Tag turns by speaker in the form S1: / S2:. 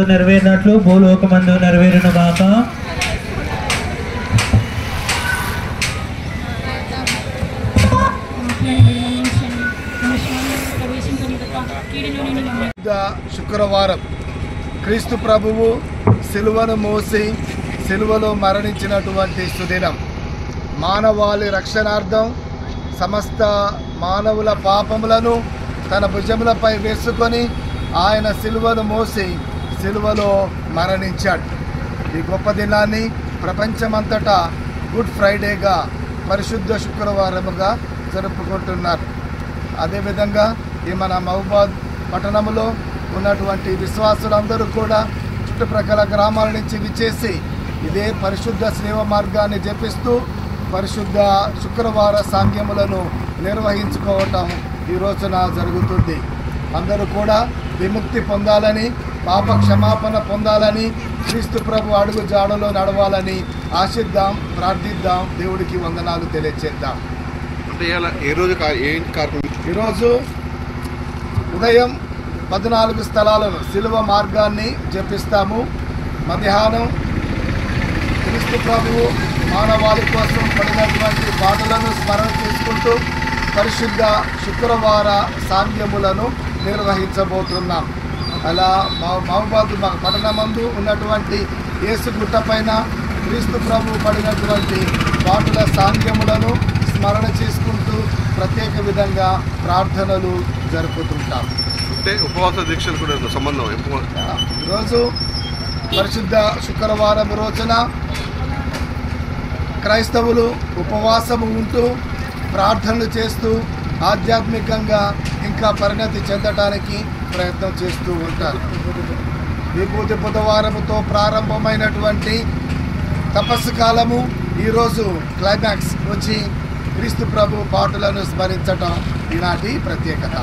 S1: నెరవేరినట్లు భూలోకమందు నెరవేరును గాక.
S2: శుక్రవారం క్రీస్తు ప్రభువు సిలువను మోసి సిలువలో మరణించినటువంటి సుదినం. మానవాళి రక్షణార్థం సమస్త మానవుల పాపములను తన భుజములపై వేసుకొని ఆయన సిలువను మోసి సిలువలో మరణించాడు. ఈ గొప్ప దినాన్ని ప్రపంచమంతటా గుడ్ ఫ్రైడేగా పరిశుద్ధ శుక్రవారముగా జరుపుకుంటున్నారు. అదేవిధంగా ఈ మన మహబూబాద్ పట్టణంలో ఉన్నటువంటి విశ్వాసులందరూ కూడా చుట్టుప్రక్కల గ్రామాల నుంచి విచ్చేసి ఇదే పరిశుద్ధ సేవ మార్గాన్ని జపిస్తూ పరిశుద్ధ శుక్రవార సాంగ్యములను నిర్వహించుకోవటం ఈ రోజున జరుగుతుంది. అందరూ కూడా విముక్తి పొందాలని, పాప క్షమాపణ పొందాలని, క్రీస్తు ప్రభు అడుగు జాడలో నడవాలని ఆశిద్దాం, ప్రార్థిద్దాం, దేవుడికి వందనాలు తెలియచేద్దాం. ఈరోజు ఉదయం 14 స్థలాలను సిలువ మార్గాన్ని జపిస్తాము. మధ్యాహ్నం క్రీస్తు ప్రభువు మానవాళి కోసం పడినటువంటి బాధలను స్మరణ చేసుకుంటూ పరిశుద్ధ శుక్రవార సాంగ్యములను నిర్వహించబోతున్నాం. అలా మహబూబాద్ పట్టణమందు ఉన్నటువంటి యేసు గుట్ట పైన క్రీస్తు ప్రభు పడినటువంటి బాటల సాంగ్యములను స్మరణ చేసుకుంటూ ప్రత్యేక విధంగా ప్రార్థనలు జరుపుతుంటాం.
S3: అంటే ఉపవాస దీక్షలు కూడా సంబంధం.
S2: ఈరోజు పరిశుద్ధ శుక్రవారం రోజున క్రైస్తవులు ఉపవాసము ఉంటూ ప్రార్థనలు చేస్తూ ఆధ్యాత్మికంగా ఇంకా పరిణతి చెందడానికి ప్రయత్నం చేస్తూ ఉంటారు. విభూతి బుధవారముతో ప్రారంభమైనటువంటి తపస్సు కాలము ఈరోజు క్లైమాక్స్ వచ్చి క్రీస్తు ప్రభు పాటలను స్మరించటం ఈనాటి ప్రత్యేకత.